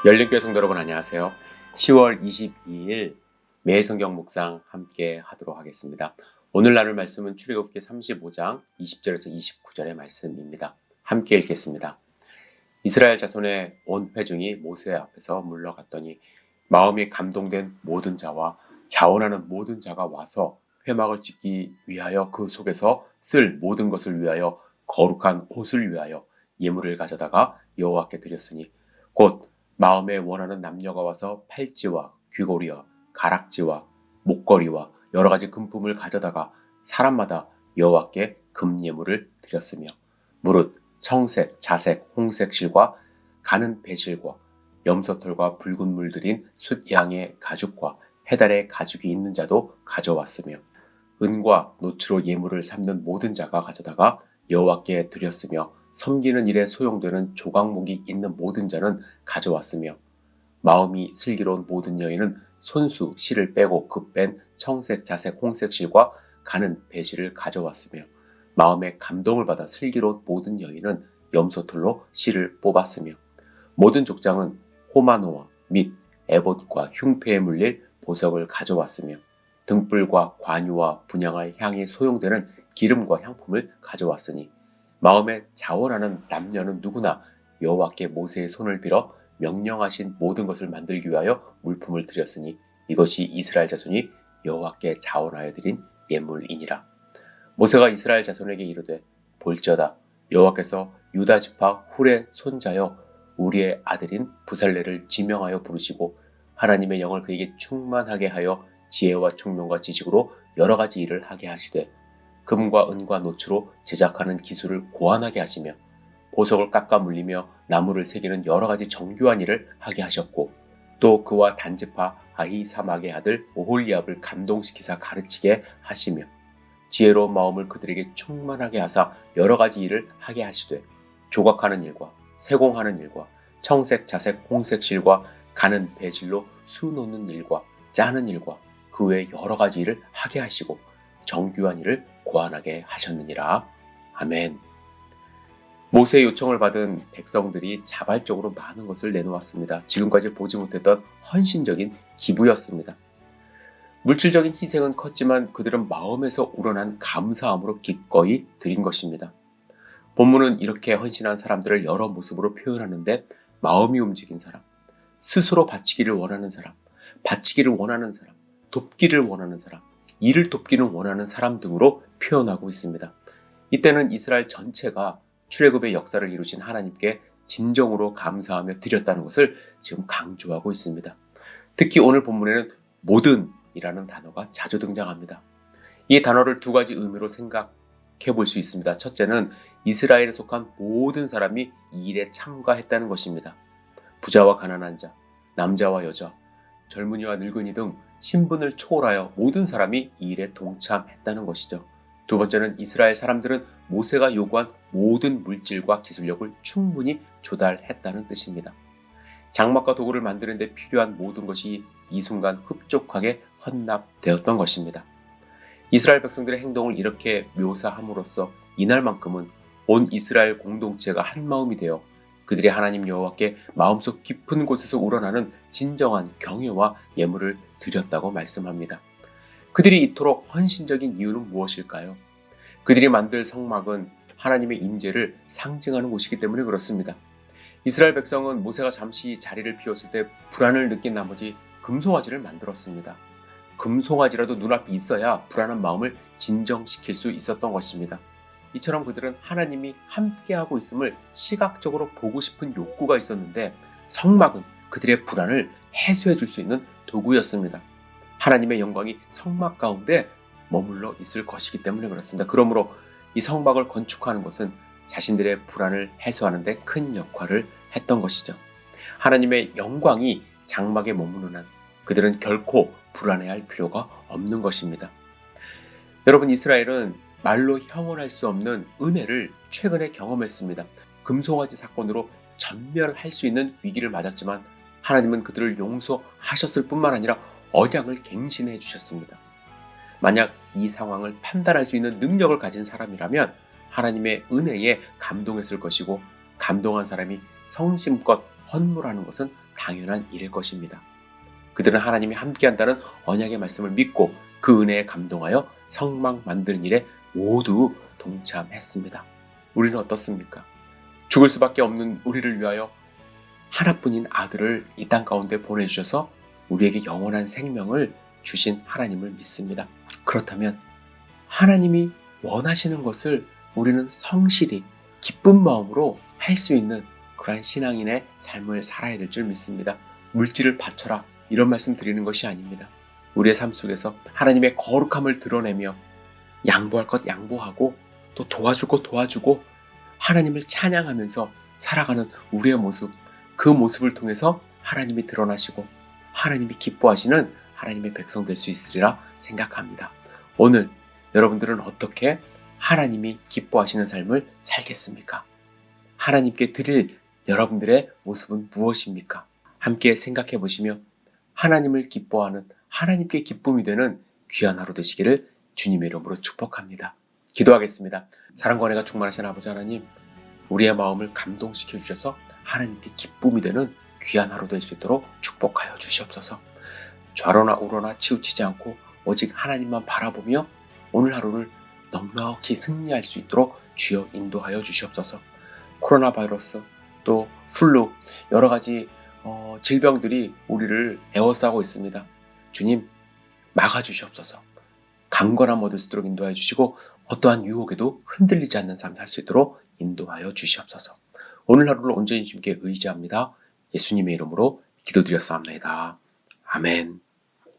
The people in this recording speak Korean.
열린교회 성도 여러분 안녕하세요. 10월 22일 매성경 묵상 함께 하도록 하겠습니다. 오늘 나눌 말씀은 출애굽기 35장 20절에서 29절의 말씀입니다. 함께 읽겠습니다. 이스라엘 자손의 온 회중이 모세 앞에서 물러갔더니 마음이 감동된 모든 자와 자원하는 모든 자가 와서 회막을 짓기 위하여 그 속에서 쓸 모든 것을 위하여 거룩한 옷을 위하여 예물을 가져다가 여호와께 드렸으니 곧 마음에 원하는 남녀가 와서 팔찌와 귀고리와 가락지와 목걸이와 여러 가지 금품을 가져다가 사람마다 여호와께 금예물을 드렸으며 무릇 청색, 자색, 홍색 실과 가는 배실과 염소털과 붉은 물 들인 숫양의 가죽과 해달의 가죽이 있는 자도 가져왔으며 은과 노추로 예물을 삼는 모든 자가 가져다가 여호와께 드렸으며 섬기는 일에 소용되는 조각목이 있는 모든 자는 가져왔으며 마음이 슬기로운 모든 여인은 손수 실을 빼고 그 뺀 청색, 자색, 홍색 실과 가는 배실을 가져왔으며 마음에 감동을 받아 슬기로운 모든 여인은 염소털로 실을 뽑았으며 모든 족장은 호마노와 및 에봇과 흉패에 물릴 보석을 가져왔으며 등불과 관유와 분향할 향에 소용되는 기름과 향품을 가져왔으니 마음에 자원하는 남녀는 누구나 여호와께 모세의 손을 빌어 명령하신 모든 것을 만들기 위하여 물품을 드렸으니 이것이 이스라엘 자손이 여호와께 자원하여 드린 예물이니라. 모세가 이스라엘 자손에게 이르되 볼지어다 여호와께서 유다 지파 훌의 손자여 우리의 아들인 부살레를 지명하여 부르시고 하나님의 영을 그에게 충만하게 하여 지혜와 총명과 지식으로 여러 가지 일을 하게 하시되 금과 은과 노추로 제작하는 기술을 고안하게 하시며 보석을 깎아 물리며 나무를 새기는 여러 가지 정교한 일을 하게 하셨고 또 그와 단지파 아히사막의 아들 오홀리압을 감동시키사 가르치게 하시며 지혜로운 마음을 그들에게 충만하게 하사 여러 가지 일을 하게 하시되 조각하는 일과 세공하는 일과 청색, 자색, 홍색 실과 가는 배실로 수 놓는 일과 짜는 일과 그 외 여러 가지 일을 하게 하시고 정교한 일을 고안하게 하셨느니라. 아멘. 모세의 요청을 받은 백성들이 자발적으로 많은 것을 내놓았습니다. 지금까지 보지 못했던 헌신적인 기부였습니다. 물질적인 희생은 컸지만 그들은 마음에서 우러난 감사함으로 기꺼이 드린 것입니다. 본문은 이렇게 헌신한 사람들을 여러 모습으로 표현하는데 마음이 움직인 사람, 스스로 바치기를 원하는 사람, 바치기를 원하는 사람, 돕기를 원하는 사람, 일을 돕기를 원하는 사람 등으로 표현하고 있습니다. 이때는 이스라엘 전체가 출애굽의 역사를 이루신 하나님께 진정으로 감사하며 드렸다는 것을 지금 강조하고 있습니다. 특히 오늘 본문에는 모든이라는 단어가 자주 등장합니다. 이 단어를 두 가지 의미로 생각해 볼 수 있습니다. 첫째는 이스라엘에 속한 모든 사람이 이 일에 참가했다는 것입니다. 부자와 가난한 자, 남자와 여자, 젊은이와 늙은이 등 신분을 초월하여 모든 사람이 이 일에 동참했다는 것이죠. 두 번째는 이스라엘 사람들은 모세가 요구한 모든 물질과 기술력을 충분히 조달했다는 뜻입니다. 장막과 도구를 만드는 데 필요한 모든 것이 이 순간 흡족하게 헌납되었던 것입니다. 이스라엘 백성들의 행동을 이렇게 묘사함으로써 이날만큼은 온 이스라엘 공동체가 한마음이 되어 그들이 하나님 여호와께 마음속 깊은 곳에서 우러나는 진정한 경외와 예물을 드렸다고 말씀합니다. 그들이 이토록 헌신적인 이유는 무엇일까요? 그들이 만들 성막은 하나님의 임재를 상징하는 곳이기 때문에 그렇습니다. 이스라엘 백성은 모세가 잠시 자리를 비웠을 때 불안을 느낀 나머지 금송아지를 만들었습니다. 금송아지라도 눈앞에 있어야 불안한 마음을 진정시킬 수 있었던 것입니다. 이처럼 그들은 하나님이 함께하고 있음을 시각적으로 보고 싶은 욕구가 있었는데 성막은 그들의 불안을 해소해 줄 수 있는 도구였습니다. 하나님의 영광이 성막 가운데 머물러 있을 것이기 때문에 그렇습니다. 그러므로 이 성막을 건축하는 것은 자신들의 불안을 해소하는 데 큰 역할을 했던 것이죠. 하나님의 영광이 장막에 머무는 한 그들은 결코 불안해할 필요가 없는 것입니다. 여러분, 이스라엘은 말로 형언할 수 없는 은혜를 최근에 경험했습니다. 금송아지 사건으로 전멸할 수 있는 위기를 맞았지만 하나님은 그들을 용서하셨을 뿐만 아니라 언약을 갱신해 주셨습니다. 만약 이 상황을 판단할 수 있는 능력을 가진 사람이라면 하나님의 은혜에 감동했을 것이고 감동한 사람이 성심껏 헌물하는 것은 당연한 일일 것입니다. 그들은 하나님이 함께한다는 언약의 말씀을 믿고 그 은혜에 감동하여 성막 만드는 일에 모두 동참했습니다. 우리는 어떻습니까? 죽을 수밖에 없는 우리를 위하여 하나뿐인 아들을 이 땅 가운데 보내주셔서 우리에게 영원한 생명을 주신 하나님을 믿습니다. 그렇다면 하나님이 원하시는 것을 우리는 성실히 기쁜 마음으로 할 수 있는 그러한 신앙인의 삶을 살아야 될 줄 믿습니다. 물질을 바쳐라 이런 말씀 드리는 것이 아닙니다. 우리의 삶 속에서 하나님의 거룩함을 드러내며 양보할 것 양보하고 또 도와줄 것 도와주고 하나님을 찬양하면서 살아가는 우리의 모습, 그 모습을 통해서 하나님이 드러나시고 하나님이 기뻐하시는 하나님의 백성 될 수 있으리라 생각합니다. 오늘 여러분들은 어떻게 하나님이 기뻐하시는 삶을 살겠습니까? 하나님께 드릴 여러분들의 모습은 무엇입니까? 함께 생각해 보시며 하나님을 기뻐하는 하나님께 기쁨이 되는 귀한 하루 되시기를 주님의 이름으로 축복합니다. 기도하겠습니다. 사랑과 은혜가 충만하신 아버지 하나님, 우리의 마음을 감동시켜 주셔서 하나님께 기쁨이 되는 귀한 하루 될 수 있도록 축복하여 주시옵소서. 좌로나 우로나 치우치지 않고 오직 하나님만 바라보며 오늘 하루를 넉넉히 승리할 수 있도록 주여 인도하여 주시옵소서. 코로나 바이러스 또 플루 여러 가지 질병들이 우리를 에워싸고 있습니다. 주님 막아주시옵소서. 강건함 얻을 수 있도록 인도하여 주시고 어떠한 유혹에도 흔들리지 않는 삶 살 수 있도록 인도하여 주시옵소서. 오늘 하루를 온전히 주님께 의지합니다. 예수님의 이름으로 기도드렸사옵나이다. 아멘.